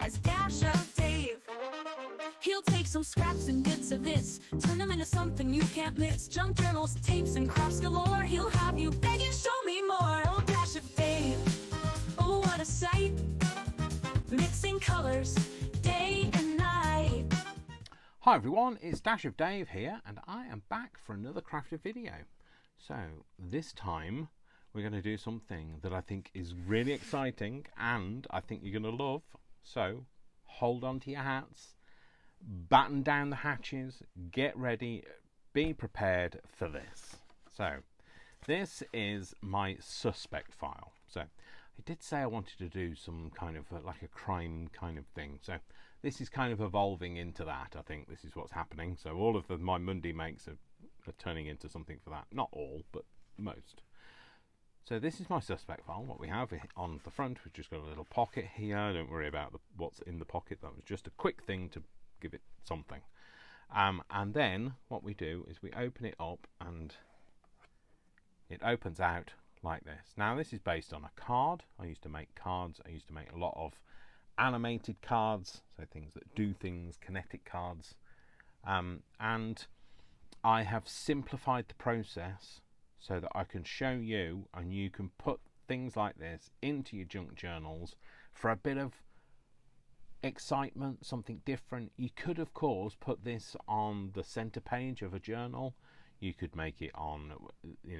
as Dash of Dave. He'll take some scraps and bits of this, turn them into something you can't miss. Junk journals, tapes, and crafts galore. He'll have you begging, show me more. Oh, Dash of Dave, oh, what a sight. Mixing colors, day and night. Hi everyone, it's Dash of Dave here, and I am back for another crafted video. So this time we're going to do something that I think is really exciting and I think you're going to love. So hold on to your hats, batten down the hatches, get ready, be prepared for this. So this is my suspect file. So I did say I wanted to do some kind of like a crime kind of thing. So this is kind of evolving into that. I think this is what's happening. So all of my Monday makes are turning into something for that. Not all, but most. So this is my suspect file. What we have on the front, we've just got a little pocket here. Don't worry about what's in the pocket. That was just a quick thing to give it something. And then what we do is we open it up and it opens out like this. Now this is based on a card. I used to make cards. I used to make a lot of animated cards, so things that do things, kinetic cards. And I have simplified the process so that I can show you, and you can put things like this into your junk journals for a bit of excitement, something different. You could of course put this on the center page of a journal. You could make it on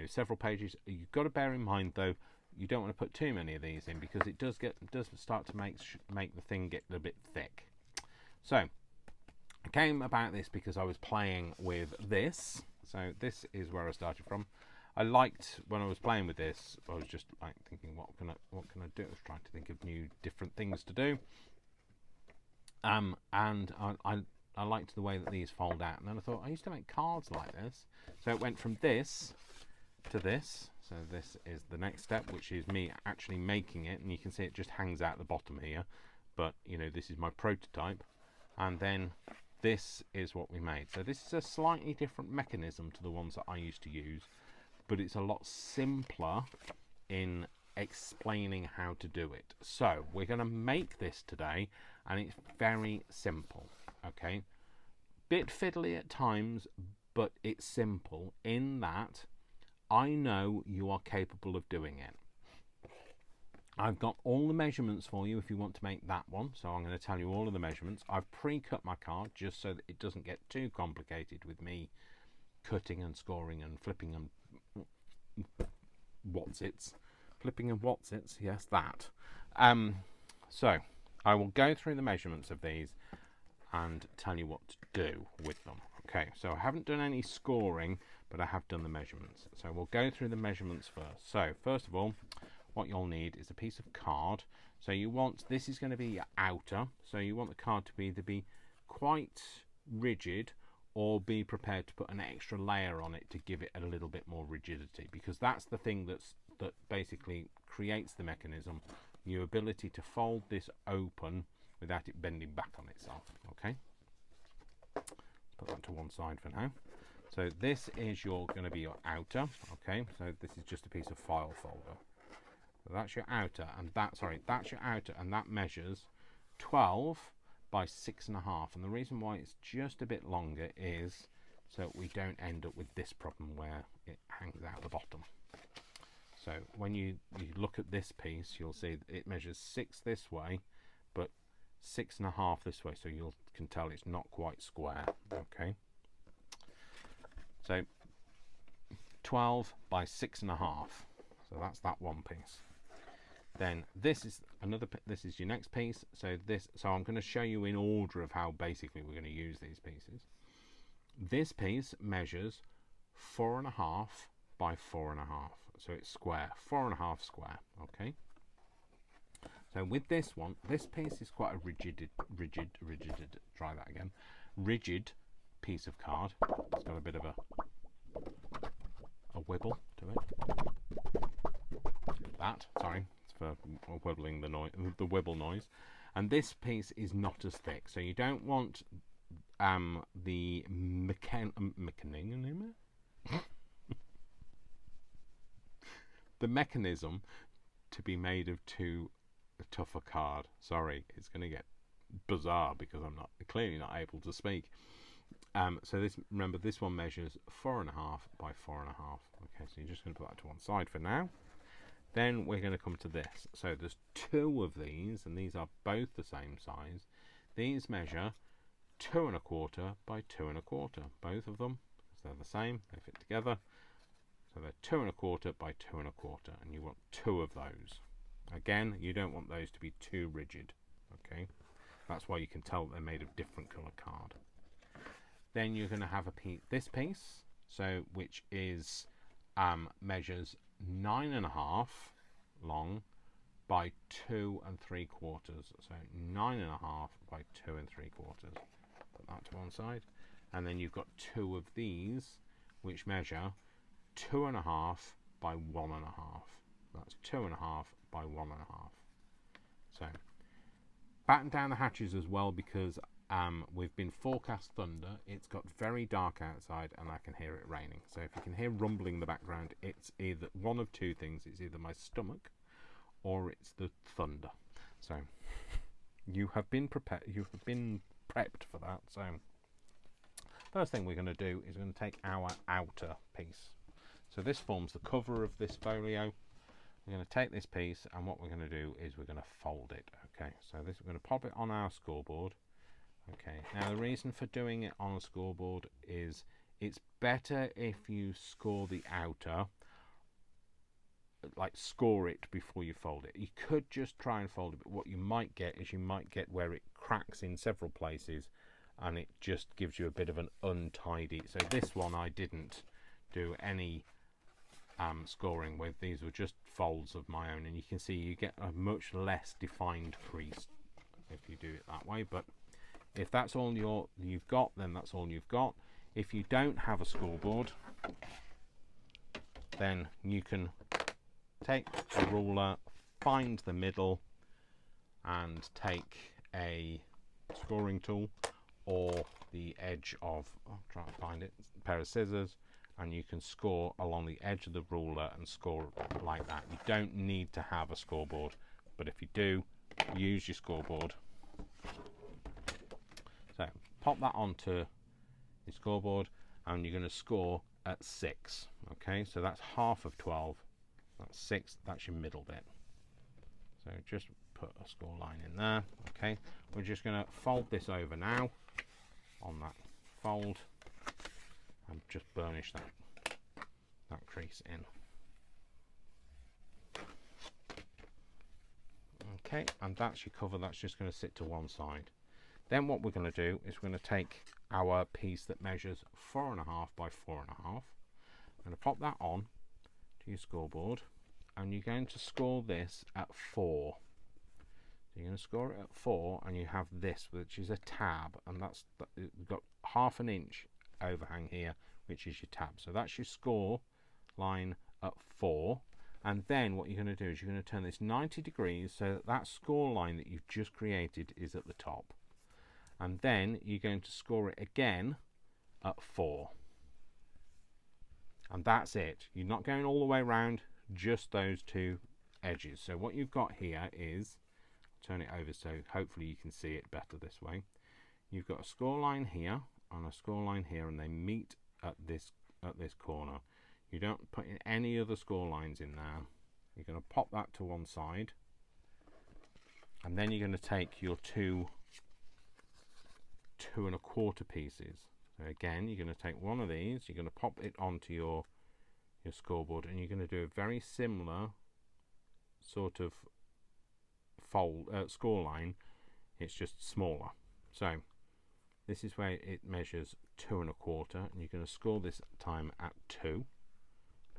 several pages. You've got to bear in mind though, you don't want to put too many of these in because it does start to make the thing get a bit thick. So I came about this because I was playing with this. So this is where I started from. I liked when I was playing with this. I was just like thinking, what can I do? I was trying to think of new, different things to do. And I liked the way that these fold out. And then I thought I used to make cards like this. So it went from this to this. So this is the next step, which is me actually making it, and you can see it just hangs out the bottom here, but this is my prototype. And then this is what we made. So this is a slightly different mechanism to the ones that I used to use, but it's a lot simpler in explaining how to do it. So we're going to make this today, and it's very simple. Okay, bit fiddly at times, but it's simple in that I know you are capable of doing it. I've got all the measurements for you if you want to make that one. So I'm going to tell you all of the measurements. I've pre-cut my card just so that it doesn't get too complicated with me cutting and scoring and flipping and whatsits. Flipping and whatsits, yes, that. So I will go through the measurements of these and tell you what to do with them. Okay, so I haven't done any scoring, but I have done the measurements. So we'll go through the measurements first. So first of all, what you'll need is a piece of card. So you want, this is going to be your outer, so you want the card to either be quite rigid or be prepared to put an extra layer on it to give it a little bit more rigidity, because that's the thing that basically creates the mechanism, your ability to fold this open without it bending back on itself. Okay, put that to one side for now. So this is going to be your outer. Okay, so this is just a piece of file folder. So that's your outer, and that's your outer, and that measures 12 by 6.5. And the reason why it's just a bit longer is so we don't end up with this problem where it hangs out the bottom. So when you look at this piece, you'll see that it measures 6 this way, but 6.5 this way, so you can tell it's not quite square. Okay, so 12 by 6.5, so that's that one piece. Then this is this is your next piece. So I'm going to show you in order of how basically we're going to use these pieces. This piece measures 4.5 by 4.5, so it's square, 4.5 square. Okay, so with this one, this piece is quite a rigid piece of card. It's got a bit of a wibble to it. Sorry, it's for wibbling the wibble noise. And this piece is not as thick, so you don't want the mechanism to be made of too tough a card. Sorry, it's going to get bizarre because I'm clearly not able to speak. So this, remember, this one measures 4.5 by 4.5. Okay, so you're just going to put that to one side for now. Then we're going to come to this. So there's two of these, and these are both the same size. These measure 2.25 by 2.25. Both of them, because they're the same, they fit together. So they're 2.25 by 2.25, and you want two of those. Again, you don't want those to be too rigid. Okay, that's why you can tell they're made of different colour card. Then you're going to have this piece, so which is measures 9.5 long by 2.75. So 9.5 by 2.75. Put that to one side, and then you've got two of these which measure 2.5 by 1.5. That's 2.5 by 1.5. So batten down the hatches as well, because we've been forecast thunder. It's got very dark outside and I can hear it raining. So if you can hear rumbling in the background, it's either one of two things. It's either my stomach or it's the thunder. So you have been prepared. You have been prepped for that. So first thing we're going to do is we're going to take our outer piece. So this forms the cover of this folio. We're going to take this piece, and what we're going to do is we're going to fold it. Okay, so this, we're going to pop it on our scoreboard. Okay, now the reason for doing it on a scoreboard is it's better if you score the outer, like score it before you fold it. You could just try and fold it, but what you might get is you might get where it cracks in several places and it just gives you a bit of an untidy. So this one I didn't do any scoring with. These were just folds of my own, and you can see you get a much less defined crease if you do it that way. But if that's all you've got, then that's all you've got. If you don't have a scoreboard, then you can take a ruler, find the middle, and take a scoring tool or the edge of, I'll try to find it, a pair of scissors, and you can score along the edge of the ruler and score like that. You don't need to have a scoreboard, but if you do, use your scoreboard. So pop that onto your scoreboard, and you're going to score at 6. Okay, so that's half of 12. That's 6. That's your middle bit. So just put a score line in there. Okay, we're just going to fold this over now on that fold and just burnish that crease in. Okay, and that's your cover. That's just going to sit to one side. Then what we're going to do is we're going to take our piece that measures 4.5 by 4.5. I'm going to pop that on to your scoreboard, and you're going to score this at 4. So you're going to score it at 4, and you have this, which is a tab, and you've got 1/2 inch overhang here, which is your tab. So that's your score line at 4. And then what you're going to do is you're going to turn this 90 degrees so that score line that you've just created is at the top. And then you're going to score it again at 4. And that's it. You're not going all the way around, just those two edges. So what you've got here is, turn it over so hopefully you can see it better this way. You've got a score line here and a score line here, and they meet at this corner. You don't put in any other score lines in there. You're going to pop that to one side, and then you're going to take your 2 2.25 pieces. So again, you're going to take one of these, you're going to pop it onto your scoreboard, and you're going to do a very similar sort of fold score line. It's just smaller. So this is where it measures 2.25, and you're going to score this time at 2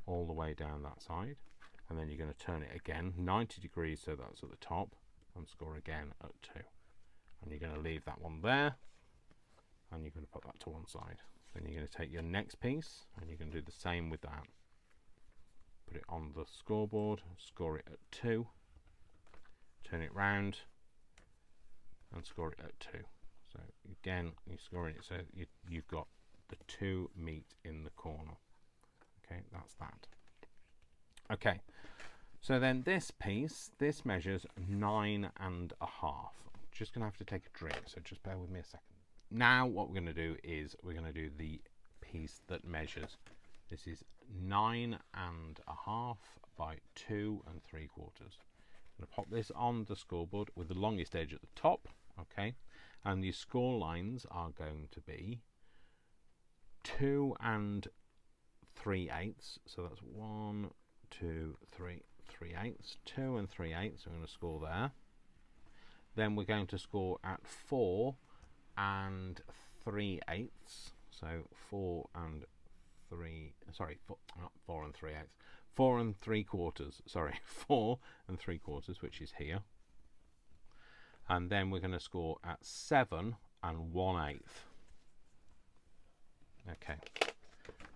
all the way down that side, and then you're going to turn it again 90 degrees so that's at the top, and score again at 2, and you're going to leave that one there, and you're going to put that to one side. Then you're going to take your next piece, and you're going to do the same with that. Put it on the scoreboard, score it at 2, turn it round, and score it at 2. So again, you're scoring it so you've got the 2 meet in the corner. Okay, that's that. Okay, so then this piece, this measures 9.5, just going to have to take a drink, so just bear with me a second. Now what we're going to do is we're going to do the piece that measures. This is 9.5 by 2 3/4. I'm going to pop this on the scoreboard with the longest edge at the top, okay? And the score lines are going to be 2 3/8. So that's 1, 2, 3, 3/8. 2 3/8. So we're going to score there. Then we're going to score at 4 3/8. So 4 3/4. Sorry, 4 3/4, which is here. And then we're going to score at 7 1/8. Okay.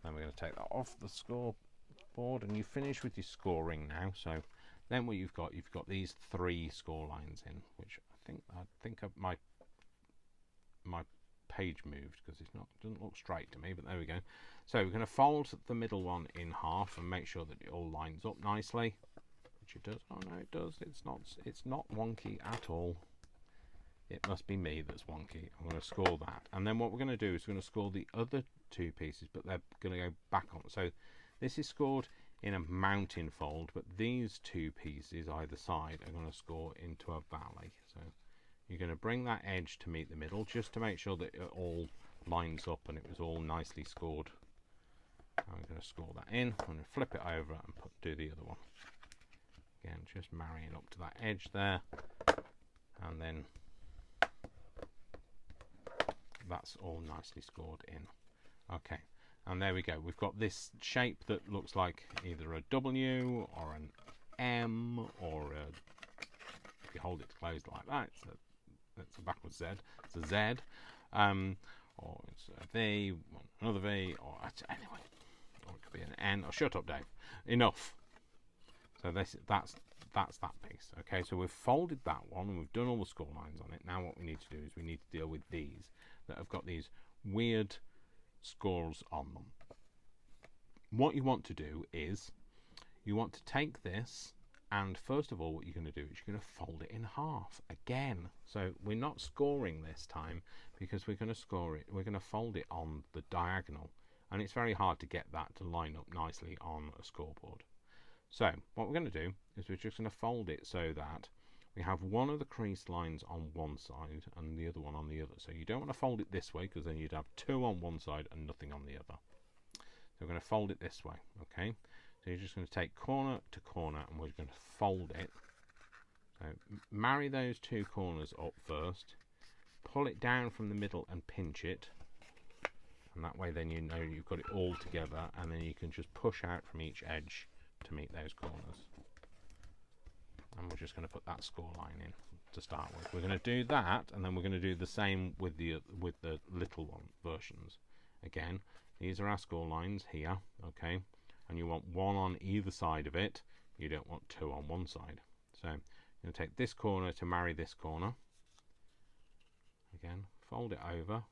Then we're going to take that off the scoreboard, and you finish with your scoring now. So then what you've got these 3 score lines in, which I think my page moved because it doesn't look straight to me, but there we go. So we're going to fold the middle one in half and make sure that it all lines up nicely, which it does. Oh no, it does. It's not wonky at all. It must be me that's wonky. I'm going to score that, and then what we're going to do is we're going to score the other 2 pieces, but they're going to go back on. So this is scored in a mountain fold, but these 2 pieces either side are going to score into a valley. So you're going to bring that edge to meet the middle, just to make sure that it all lines up and it was all nicely scored. I'm going to score that in. I'm going to flip it over and do the other one. Again, just marrying up to that edge there, and then that's all nicely scored in. Okay, and there we go. We've got this shape that looks like either a W or an M, or if you hold it closed like that, it's a backwards Z. It's a Z, or it's a V, another V, or anyway, or it could be an N. Or shut up, Dave. Enough. So that's that piece. Okay, so we've folded that one and we've done all the score lines on it. Now what we need to do is we need to deal with these that have got these weird scores on them. What you want to do is you want to take this, and first of all what you're going to do is you're going to fold it in half again. So we're not scoring this time because we're going to fold it on the diagonal, and it's very hard to get that to line up nicely on a scoreboard. So what we're going to do is we're just going to fold it so that we have one of the crease lines on one side and the other one on the other. So you don't want to fold it this way, because then you'd have 2 on one side and nothing on the other. So we're going to fold it this way, okay? So you're just going to take corner to corner and we're going to fold it. So marry those 2 corners up first, pull it down from the middle and pinch it, and that way then you know you've got it all together, and then you can just push out from each edge to meet those corners. And we're just going to put that score line in to start with. We're going to do that, and then we're going to do the same with the little one versions. Again, these are our score lines here, okay? And you want 1 on either side of it. You don't want 2 on one side. So I'm going to take this corner to marry this corner. Again, fold it over,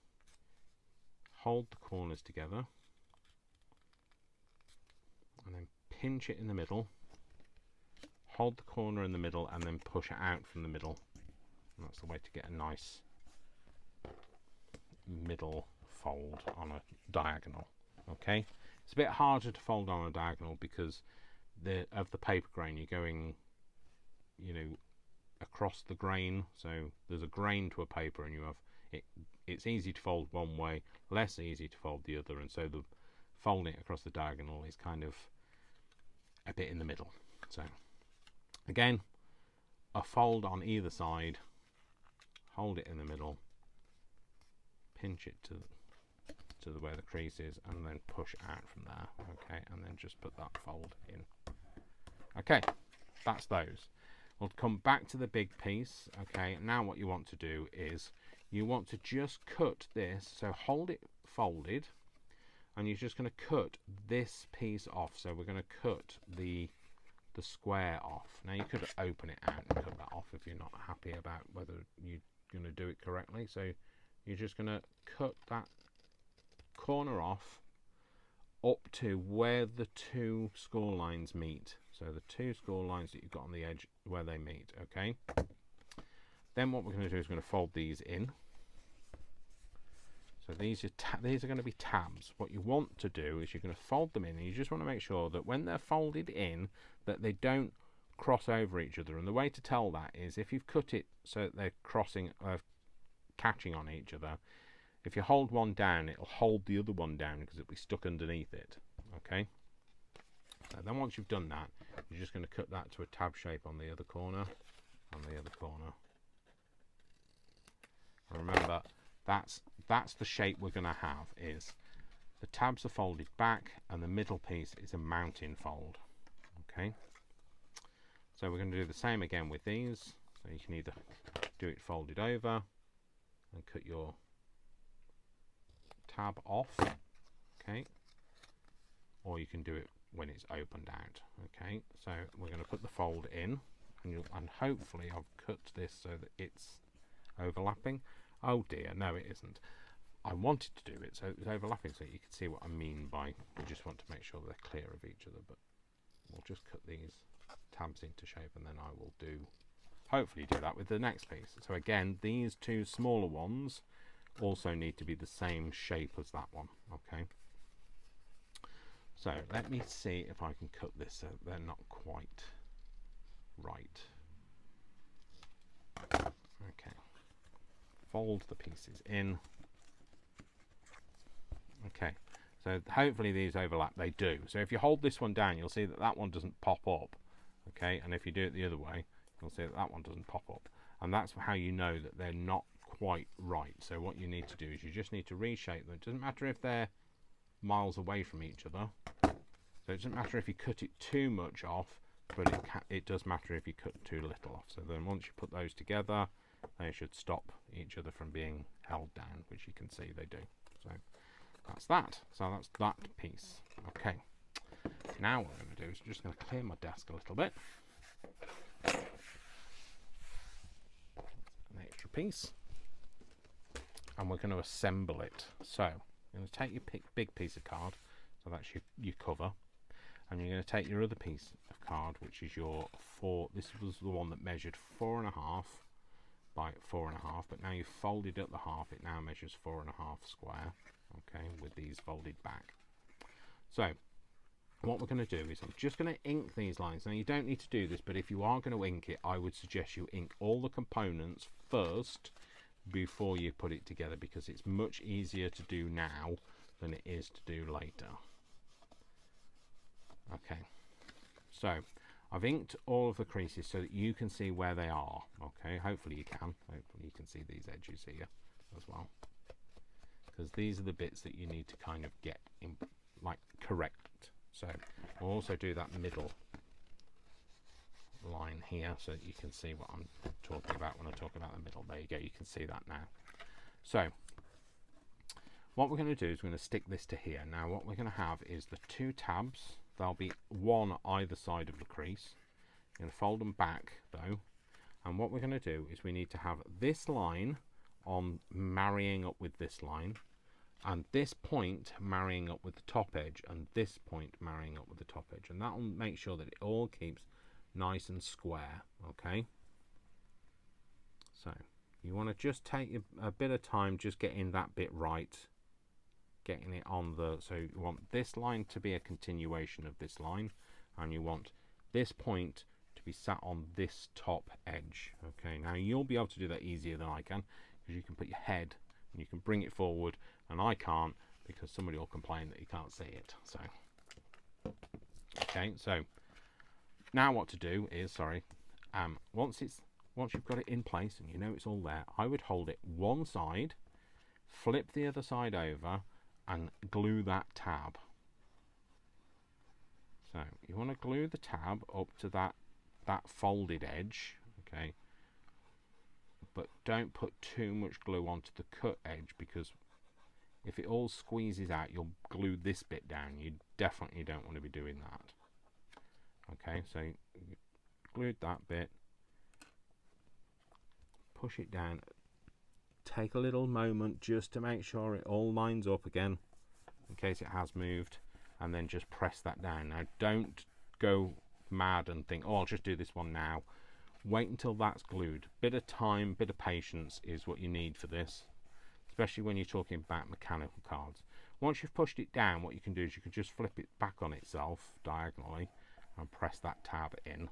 hold the corners together, and then pinch it in the middle, hold the corner in the middle, and then push it out from the middle. And that's the way to get a nice middle fold on a diagonal. Okay, it's a bit harder to fold on a diagonal because of the paper grain. You're going, across the grain. So there's a grain to a paper, and you have it. It's easy to fold one way, less easy to fold the other, and so the folding across the diagonal is kind of a bit in the middle. So again, a fold on either side, hold it in the middle, pinch it to where the crease is, and then push out from there. Okay, and then just put that fold in. Okay, that's those. We'll come back to the big piece. Okay, now what you want to do is you want to just cut this. So hold it folded, and you're just going to cut this piece off. So we're going to cut the square off. Now you could open it out and cut that off if you're not happy about whether you're going to do it correctly. So you're just going to cut that corner off up to where the 2 score lines meet. So the 2 score lines that you've got on the edge, where they meet. Okay, Then what we're going to do is we're going to fold these in. So these are going to be tabs. What you want to do is you're going to fold them in, and you just want to make sure that when they're folded in, that they don't cross over each other. And the way to tell that is if you've cut it so that they're catching on each other. If you hold one down, it'll hold the other one down because it'll be stuck underneath it. Okay. So then once you've done that, you're just going to cut that to a tab shape on the other corner, and the other corner. And remember, that's the shape we're going to have. Is the tabs are folded back, and the middle piece is a mountain fold. Okay. So we're going to do the same again with these. So you can either do it folded over and cut your tab off, okay, or you can do it when it's opened out. Okay, so we're going to put the fold in, and hopefully I've cut this so that it's overlapping. Oh dear, no it isn't. I wanted to do it so it was overlapping so you can see what I mean by we just want to make sure they're clear of each other, but we'll just cut these tabs into shape, and then I will hopefully do that with the next piece. So again, these two smaller ones also need to be the same shape as that one. Okay, so let me see if I can cut this so they're not quite right. Okay, fold the pieces in. Okay, so hopefully these overlap. They do. So if you hold this one down, you'll see that that one doesn't pop up. Okay, and if you do it the other way, you'll see that that one doesn't pop up, and that's how you know that they're not quite right. So what you need to do is you just need to reshape them. It doesn't matter if they're miles away from each other, so it doesn't matter if you cut it too much off, but it does matter if you cut too little off. So then once you put those together, they should stop each other from being held down, which you can see they do. So that's that. So that's that piece. Okay, now what I'm going to do is I'm just going to clear my desk a little bit. An extra piece, and we're going to assemble it. So you're going to take your big piece of card, so that's your cover, and you're going to take your other piece of card, which is your this was the one that measured 4.5 by 4.5, but now you've folded up the half, it now measures 4.5 square. Okay, with these folded back. So what we're going to do is I'm just going to ink these lines. Now you don't need to do this, but if you are going to ink it, I would suggest you ink all the components first before you put it together, because it's much easier to do now than it is to do later. Okay, so I've inked all of the creases so that you can see where they are. Okay, hopefully you can. Hopefully you can see these edges here as well, because these are the bits that you need to kind of get in, like, correct. So we'll also do that middle line here so that you can see what I'm talking about when I talk about the middle. There you go, you can see that now. So what we're going to do is we're going to stick this to here. Now what we're going to have is the two tabs. There'll be one either side of the crease. You're going to fold them back though, and what we're going to do is we need to have this line on marrying up with this line, and this point marrying up with the top edge, and this point marrying up with the top edge, and that will make sure that it all keeps nice and square. Okay, so you want to just take a bit of time just getting that bit right, getting it on the, so you want this line to be a continuation of this line, and you want this point to be sat on this top edge. Okay, now you'll be able to do that easier than I can, because you can put your head and you can bring it forward, and I can't because somebody will complain that you can't see it. So okay, so now what to do is, once you've got it in place and you know it's all there, I would hold it one side, flip the other side over, and glue that tab. So you want to glue the tab up to that folded edge. Okay, but don't put too much glue onto the cut edge, because if it all squeezes out, you'll glue this bit down. You definitely don't want to be doing that. Okay, so you glued that bit, push it down, take a little moment just to make sure it all lines up again in case it has moved, and then just press that down. Now don't go mad and think, oh, I'll just do this one now. wait until that's glued. Bit of time, bit of patience is what you need for this, especially when you're talking about mechanical cards. Once you've pushed it down, what you can do is you can just flip it back on itself diagonally and press that tab in.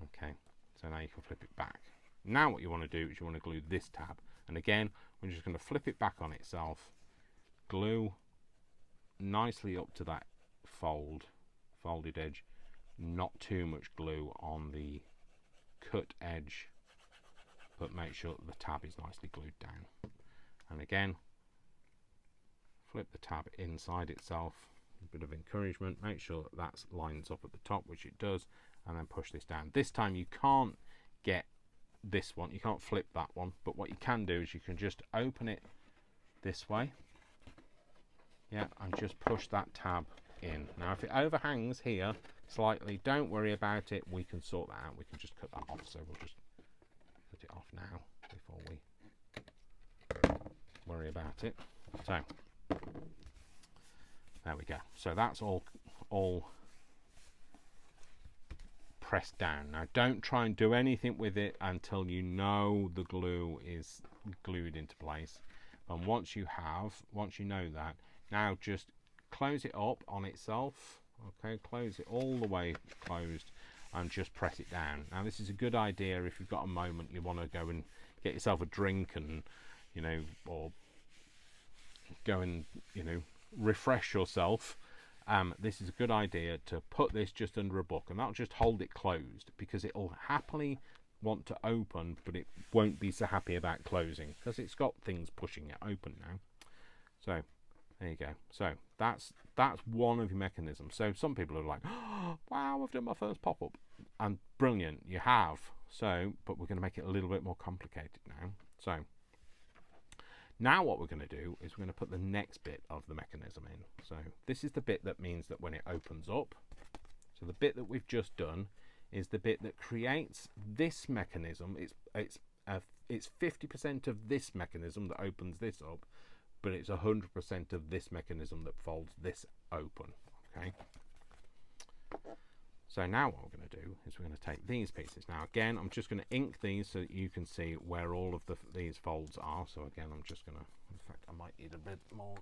Okay, so now you can flip it back. Now what you want to do is you want to glue this tab, and again we're just going to flip it back on itself, glue nicely up to that folded edge, not too much glue on the cut edge, but make sure that the tab is nicely glued down. And again, flip the tab inside itself, a bit of encouragement, make sure that lines up at the top, which it does, and then push this down. This time you can't get this one, you can't flip that one, but what you can do is you can just open it this way, yeah, and just push that tab in. Now if it overhangs here slightly, don't worry about it, we can sort that out, we can just cut that off. So we'll just cut it off now before we worry about it. So there we go. So that's all pressed down. Now don't try and do anything with it until you know the glue is glued into place. And once you know that, now just close it up on itself. Okay, close it all the way closed and just press it down. Now this is a good idea if you've got a moment you want to go and get yourself a drink and, you know, or go and, you know, refresh yourself. This is a good idea to put this just under a book, and that'll just hold it closed, because it'll happily want to open, but it won't be so happy about closing because it's got things pushing it open now. So there you go. So that's one of your mechanisms. So some people are like, oh, wow, I've done my first pop-up, and brilliant, you have. So, but we're going to make it a little bit more complicated now. So now what we're going to do is we're going to put the next bit of the mechanism in. So this is the bit that means that when it opens up, so the bit that we've just done is the bit that creates this mechanism. It's 50% of this mechanism that opens this up, but it's 100% of this mechanism that folds this open. Okay. So now what we're going to do is we're going to take these pieces. Now again, I'm just going to ink these so that you can see where all of these folds are. So again, I'm just going to, in fact, I might need a bit more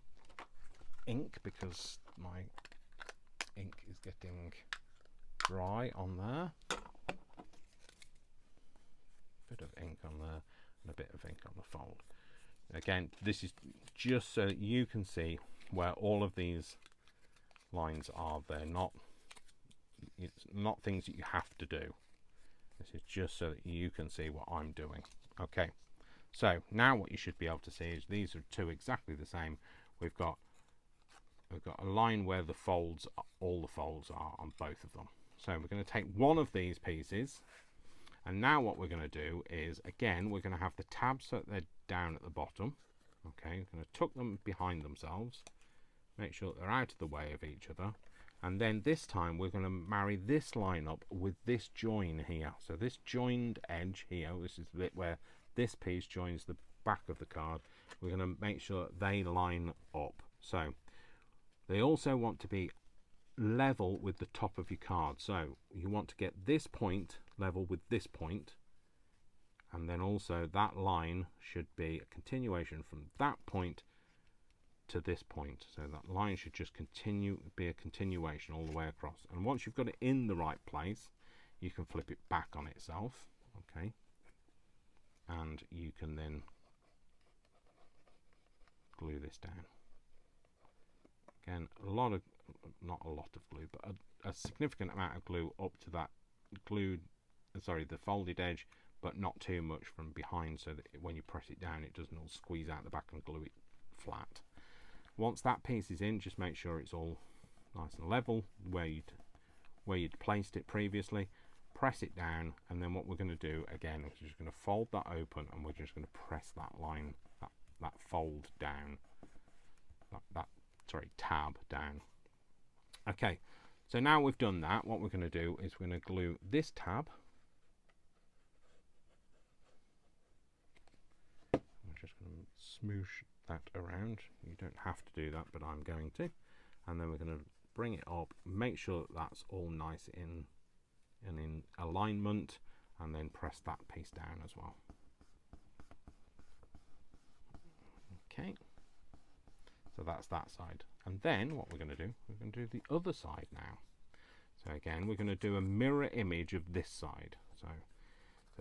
ink because my ink is getting dry on there. Bit of ink on there and a bit of ink on the fold. Again, this is just so that you can see where all of these lines are. They're not, it's not things that you have to do. This is just so that you can see what I'm doing. Okay, so now what you should be able to see is these are two exactly the same. We've got a line where the folds, all the folds are on both of them. So we're going to take one of these pieces, and now what we're going to do is, again, we're going to have the tabs so that they're down at the bottom. Okay, we're going to tuck them behind themselves, make sure that they're out of the way of each other, and then this time we're going to marry this line up with this join here. So this joined edge here, this is the bit where this piece joins the back of the card. We're going to make sure that they line up. So they also want to be level with the top of your card. So you want to get this point level with this point, and then also that line should be a continuation from that point to this point. So that line should just be a continuation all the way across. And once you've got it in the right place, you can flip it back on itself. Okay, and you can then glue this down. Again, not a lot of glue, but a significant amount of glue up to that the folded edge, but not too much from behind, so that when you press it down it doesn't all squeeze out the back and glue it flat. Once that piece is in, just make sure it's all nice and level where you'd placed it previously. Press it down, and then what we're going to do again is we're just going to fold that open, and we're just going to press that line, that fold down, tab down. Okay, so now we've done that, what we're going to do is we're going to glue this tab. I'm just going to smoosh that around. You don't have to do that, but I'm going to. And then we're going to bring it up, make sure that that's all nice in and in alignment, and then press that piece down as well. Okay, so that's that side. And then what we're going to do, we're going to do the other side now. So again, we're going to do a mirror image of this side. So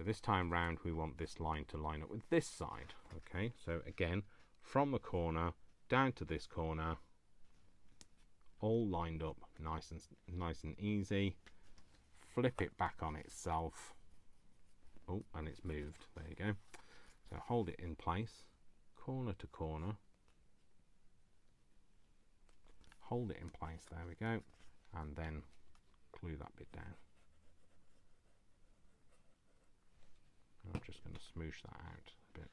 this time round we want this line to line up with this side. Okay, so again, from the corner down to this corner, all lined up nice and easy. Flip it back on itself. Oh, and it's moved. There you go. So hold it in place, corner to corner. Hold it in place. There we go. And then glue that bit down. I'm just going to smoosh that out a bit.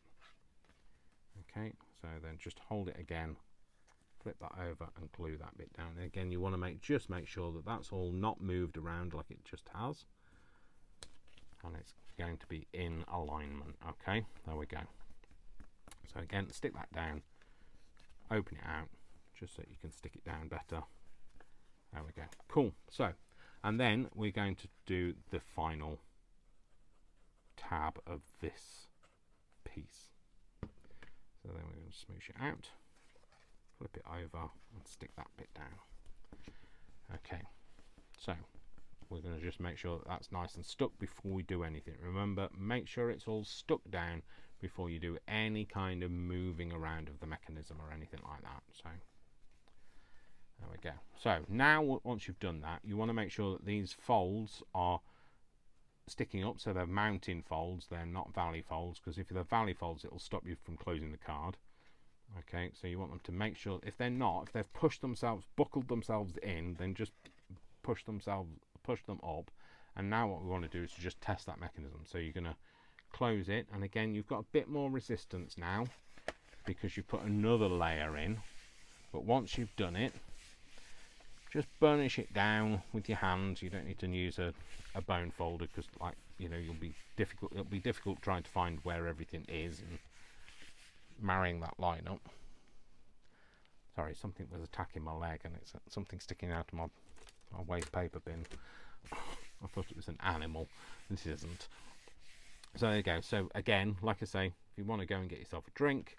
Okay, so then just hold it again, flip that over and glue that bit down. And again, you want to just make sure that that's all not moved around like it just has, and it's going to be in alignment. Okay, there we go. So again, stick that down, open it out just so you can stick it down better. There we go. Cool. So, and then we're going to do the final tab of this piece. So then we're going to smoosh it out, flip it over and stick that bit down. Okay, so we're going to just make sure that that's nice and stuck before we do anything. Remember, make sure it's all stuck down before you do any kind of moving around of the mechanism or anything like that. So there we go. So now once you've done that, you want to make sure that these folds are sticking up, so they're mounting folds, they're not valley folds, because if they're valley folds it will stop you from closing the card. Okay, so you want them to make sure, if they're not, if they've pushed themselves, buckled themselves in, then just push them up. And now what we want to do is to just test that mechanism. So you're going to close it, and again you've got a bit more resistance now because you've put another layer in, but once you've done it, just burnish it down with your hands. You don't need to use a bone folder, because, like, you know, it'll be difficult trying to find where everything is and marrying that line up. Sorry, something was attacking my leg and it's something sticking out of my waste paper bin. I thought it was an animal. This isn't. So there you go. So again, like I say, if you want to go and get yourself a drink,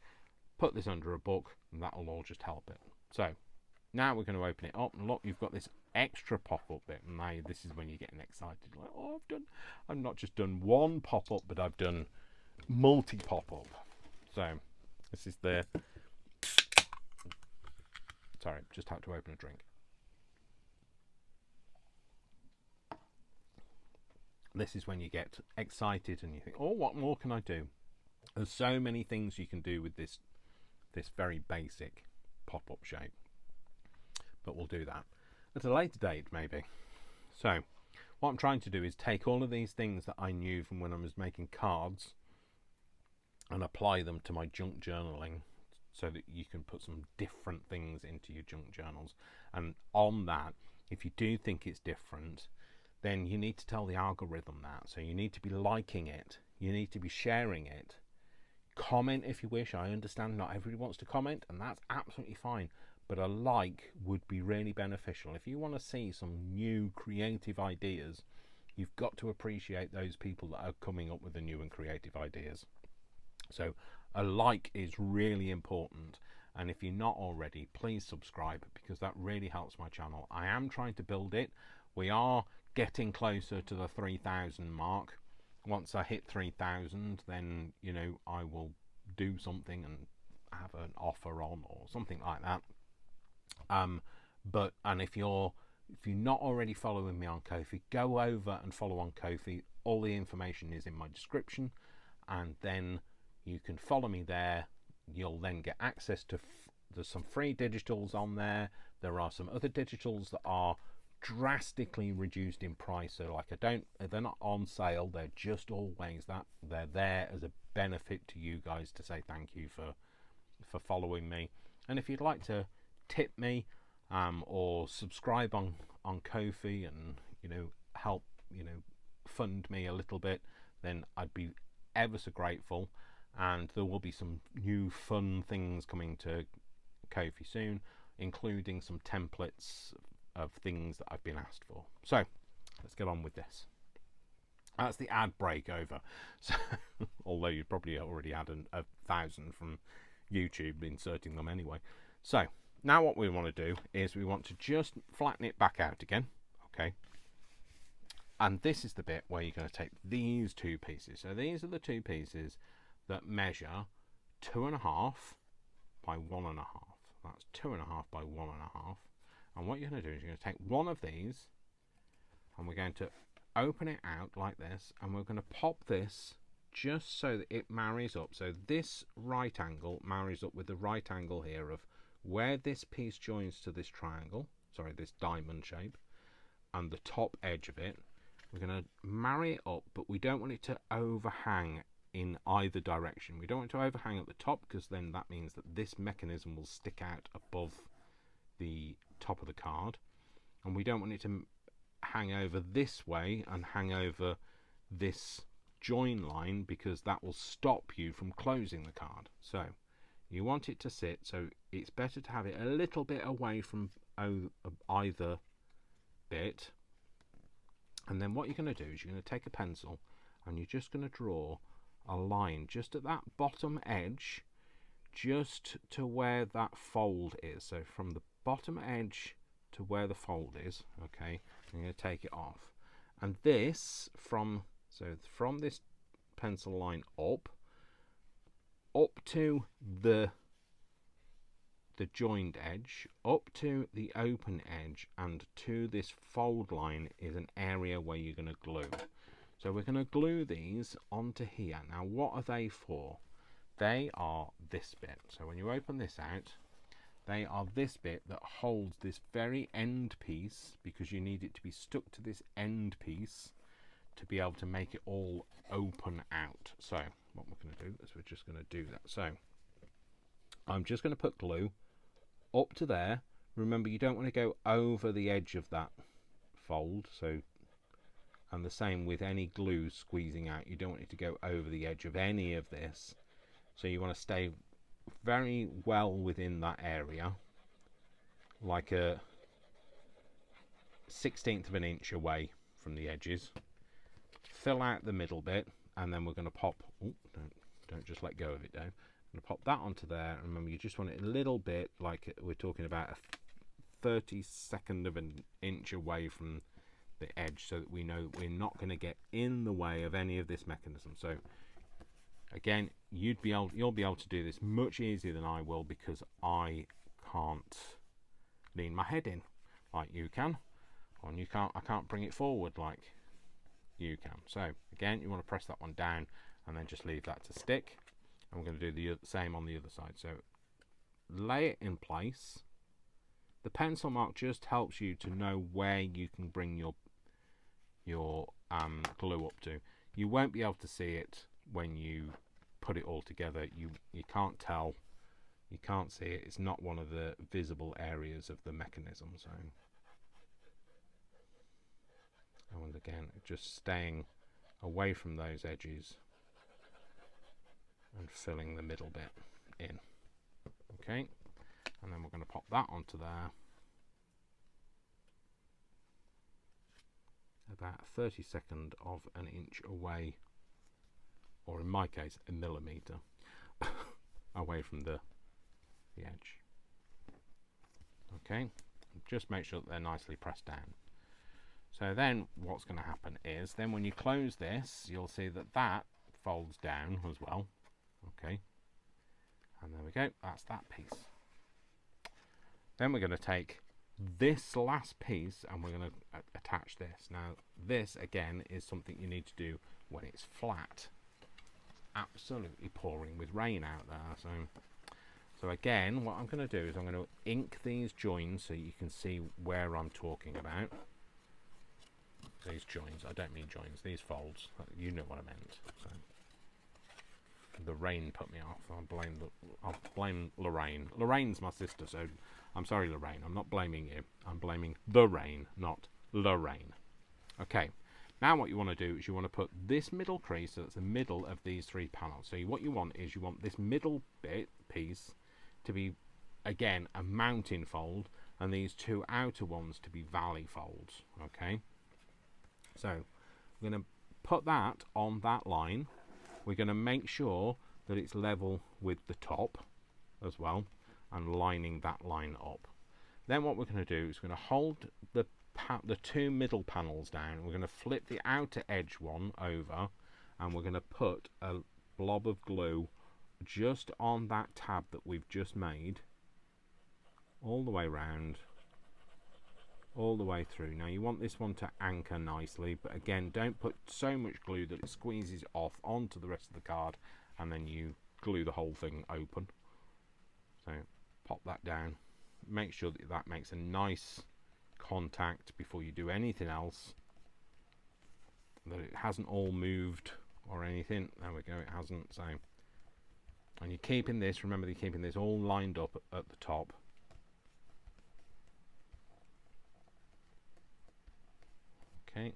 put this under a book and that'll all just help it. So now we're going to open it up, and look, you've got this extra pop-up bit. And now this is when you're getting excited. Like, oh, I've not just done one pop-up, but I've done multi-pop-up. So this is the, sorry, just had to open a drink. This is when you get excited and you think, oh, what more can I do? There's so many things you can do with this very basic pop-up shape. But we'll do that at a later date, maybe. So what I'm trying to do is take all of these things that I knew from when I was making cards and apply them to my junk journaling, so that you can put some different things into your junk journals. And on that, if you do think it's different, then you need to tell the algorithm that. So you need to be liking it, you need to be sharing it, comment if you wish. I understand not everybody wants to comment, and that's absolutely fine, but a like would be really beneficial. If you want to see some new creative ideas, you've got to appreciate those people that are coming up with the new and creative ideas. So a like is really important, and if you're not already, please subscribe, because that really helps my channel. I am trying to build it. We are getting closer to the 3,000 mark. Once I hit 3,000, then, you know, I will do something and have an offer on or something like that. And if you're not already following me on Ko-fi, go over and follow on Ko-fi. All the information is in my description, and then you can follow me there. You'll then get access to there's some free digitals on there. There are some other digitals that are drastically reduced in price, so like they're not on sale, they're just always that. They're there as a benefit to you guys to say thank you for following me. And if you'd like to tip me or subscribe on Ko-fi and, you know, help, you know, fund me a little bit, then I'd be ever so grateful. And there will be some new fun things coming to Ko-fi soon, including some templates of things that I've been asked for. So let's get on with this. That's the ad break over. So, although you probably already had 1,000 from YouTube inserting them anyway. So now what we want to do is we want to just flatten it back out again. Okay. And this is the bit where you're going to take these two pieces. So these are the two pieces that measure 2.5 by 1.5. That's 2.5 by 1.5. And what you're going to do is you're going to take one of these and we're going to open it out like this, and we're going to pop this just so that it marries up. So this right angle marries up with the right angle here of where this piece joins to this triangle, sorry, this diamond shape, and the top edge of it. We're going to marry it up, but we don't want it to overhang in either direction. We don't want it to overhang at the top, because then that means that this mechanism will stick out above the top of the card, and we don't want it to hang over this way and hang over this join line, because that will stop you from closing the card. So you want it to sit, so it's better to have it a little bit away from either bit. And then what you're going to do is you're going to take a pencil and you're just going to draw a line just at that bottom edge, just to where that fold is. So from the bottom edge to where the fold is, okay, I'm going to take it off. And this from this pencil line up to the joined edge, up to the open edge, and to this fold line is an area where you're going to glue. So we're going to glue these onto here. Now what are they for? They are this bit. So when you open this out, they are this bit that holds this very end piece, because you need it to be stuck to this end piece to be able to make it all open out. So what we're going to do is we're just going to do that. So I'm just going to put glue up to there. Remember, you don't want to go over the edge of that fold. So, and the same with any glue squeezing out, you don't want it to go over the edge of any of this. So you want to stay very well within that area, like a 1/16 of an inch away from the edges. Fill out the middle bit, and then we're going to pop, don't just let go of it though. I'm going to pop that onto there, and remember, you just want it a little bit, like we're talking about a 32nd of an inch away from the edge, so that we know we're not going to get in the way of any of this mechanism. So again, you'll be able to do this much easier than I will, because I can't lean my head in like you can, and I can't bring it forward like you can. So again, you want to press that one down and then just leave that to stick. And we're going to do the same on the other side. So lay it in place. The pencil mark just helps you to know where you can bring your glue up to. You won't be able to see it when you put it all together. You can't tell, you can't see it. It's not one of the visible areas of the mechanism. So, and again, just staying away from those edges and filling the middle bit in. Okay, and then we're going to pop that onto there, about 1/32 of an inch away, or in my case a millimetre away from the edge. Okay, just make sure that they're nicely pressed down. So then what's going to happen is, then when you close this, you'll see that that folds down as well. Okay, and there we go, that's that piece. Then we're going to take this last piece and we're going to attach this. Now this again is something you need to do when it's flat. Absolutely pouring with rain out there. So again, what I'm going to do is I'm going to ink these joins so you can see where I'm talking about. These joins, I don't mean joins, these folds, you know what I meant. So the rain put me off. I'll blame Lorraine. Lorraine's my sister, so I'm sorry, Lorraine. I'm not blaming you. I'm blaming the rain, not Lorraine. Okay, now what you want to do is you want to put this middle crease, so it's the middle of these three panels. So what you want is you want this middle piece to be, again, a mountain fold, and these two outer ones to be valley folds. Okay, so I'm going to put that on that line. We're going to make sure that it's level with the top as well, and lining that line up. Then what we're going to do is we're going to hold the two middle panels down. We're going to flip the outer edge one over, and we're going to put a blob of glue just on that tab that we've just made, all the way round, all the way through. Now you want this one to anchor nicely, but again, don't put so much glue that it squeezes off onto the rest of the card, and then you glue the whole thing open. So pop that down, make sure that that makes a nice contact before you do anything else, that it hasn't all moved or anything. There we go, it hasn't. So, and you're keeping this, remember you're keeping this all lined up at the top. Okay,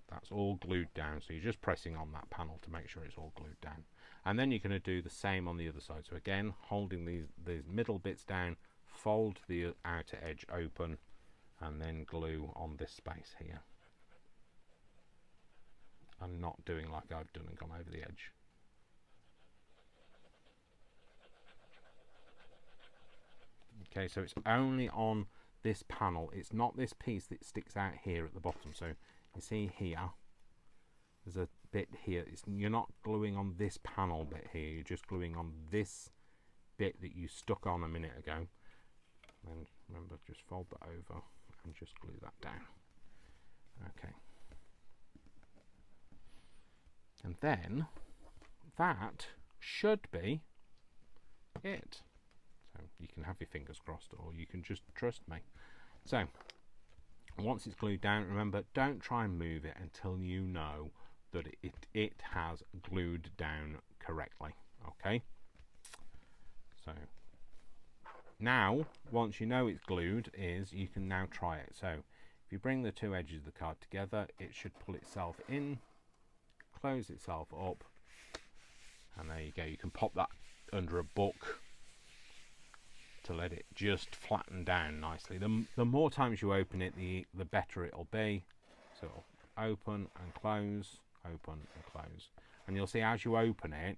that's all glued down, so you're just pressing on that panel to make sure it's all glued down. And then you're going to do the same on the other side. So again, holding these middle bits down, fold the outer edge open, and then glue on this space here. And not doing like I've done and gone over the edge. Okay, so it's only on this panel, it's not this piece that sticks out here at the bottom. So you see here, there's a bit here, you're not gluing on this panel bit here, you're just gluing on this bit that you stuck on a minute ago. And remember, just fold that over and just glue that down. Okay, and then that should be it. So you can have your fingers crossed, or you can just trust me. So once it's glued down, remember, don't try and move it until you know that it has glued down correctly. Okay, so now once you know it's glued, you can now try it. So if you bring the two edges of the card together, it should pull itself in, close itself up, and there you go. You can pop that under a book to let it just flatten down nicely. The more times you open it, the better it'll be. So open and close, open and close, and you'll see as you open it,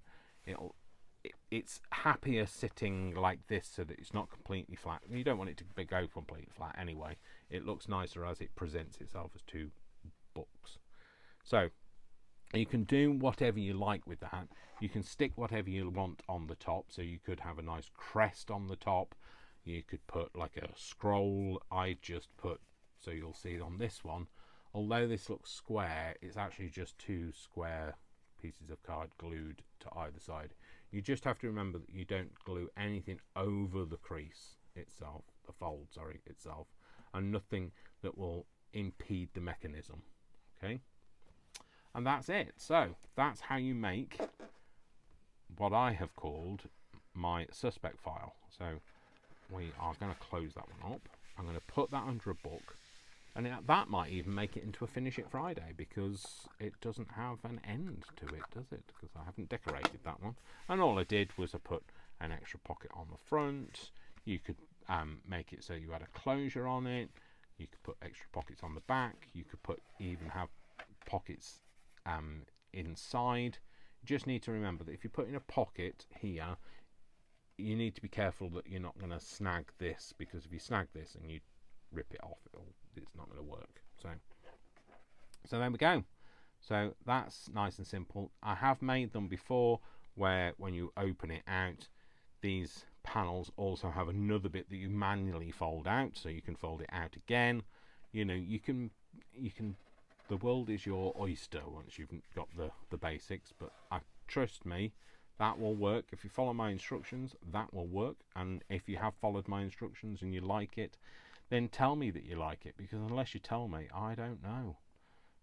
it's happier sitting like this, so that it's not completely flat. You don't want it to go completely flat anyway. It looks nicer as it presents itself as two books. So you can do whatever you like with that. You can stick whatever you want on the top. So you could have a nice crest on the top. You could put like a scroll. I just put, so you'll see on this one, although this looks square, it's actually just two square pieces of card glued to either side. You just have to remember that you don't glue anything over the crease itself, the fold, sorry, itself, and nothing that will impede the mechanism. Okay, and that's it. So that's how you make what I have called my suspect file. So we are going to close that one up. I'm going to put that under a book, and that might even make it into a Finish It Friday, because it doesn't have an end to it, does it? Because I haven't decorated that one, and all I did was I put an extra pocket on the front. You could make it so you had a closure on it. You could put extra pockets on the back. You could even have pockets inside. You just need to remember that if you put in a pocket here, you need to be careful that you're not going to snag this, because if you snag this and you rip it off, it's not going to work. So there we go. So that's nice and simple. I have made them before where when you open it out, these panels also have another bit that you manually fold out, so you can fold it out again. You know, you can the world is your oyster once you've got the basics, but trust me, that will work. If you follow my instructions, that will work. And if you have followed my instructions and you like it, then tell me that you like it, because unless you tell me, I don't know.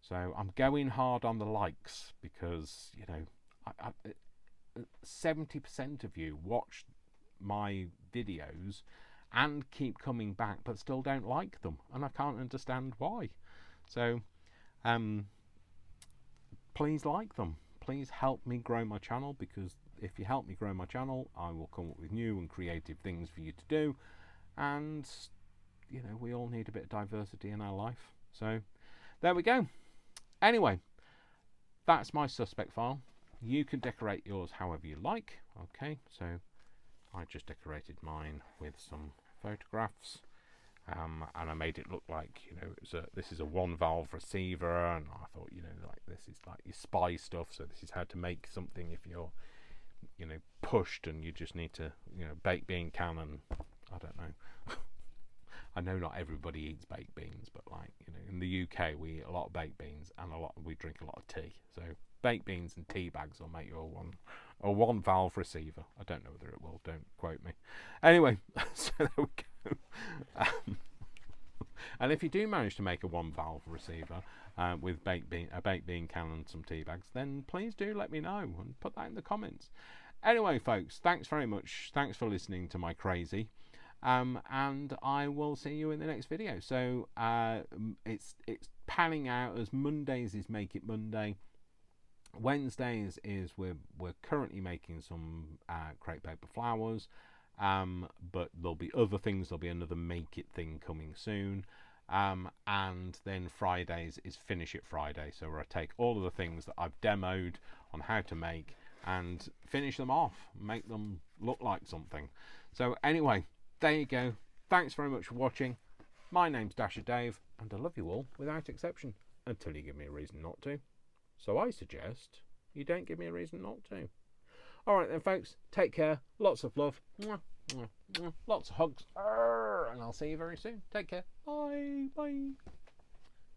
So I'm going hard on the likes, because, you know, 70% of you watch my videos and keep coming back but still don't like them, and I can't understand why. So please like them. Please help me grow my channel, because if you help me grow my channel, I will come up with new and creative things for you to do. And you know, we all need a bit of diversity in our life. So there we go. Anyway, that's my suspect file. You can decorate yours however you like. Okay, so I just decorated mine with some photographs, and I made it look like, you know, this is a one valve receiver, and I thought, you know, like this is like your spy stuff. So this is how to make something if you're, you know, pushed and you just need to, you know, baked bean can, and I don't know. I know not everybody eats baked beans, but like, you know, in the UK we eat a lot of baked beans and we drink a lot of tea. So baked beans and tea bags will make you a one valve receiver. I don't know whether it will, don't quote me. Anyway, so there we go. And if you do manage to make a one valve receiver with a baked bean can and some tea bags, then please do let me know and put that in the comments. Anyway, folks, thanks very much. Thanks for listening to my crazy. And I will see you in the next video. So it's panning out as Mondays is Make It Monday. Wednesdays is we're currently making some crepe paper flowers, but there'll be other things. There'll be another Make It thing coming soon. And then Fridays is Finish It Friday. So where I take all of the things that I've demoed on how to make and finish them off, make them look like something. So anyway, there you go. Thanks very much for watching. My name's Dasher Dave, and I love you all without exception, until you give me a reason not to. So I suggest you don't give me a reason not to. Alright then, folks, take care. Lots of love. Mwah, mwah, mwah. Lots of hugs. And I'll see you very soon. Take care. Bye. Bye.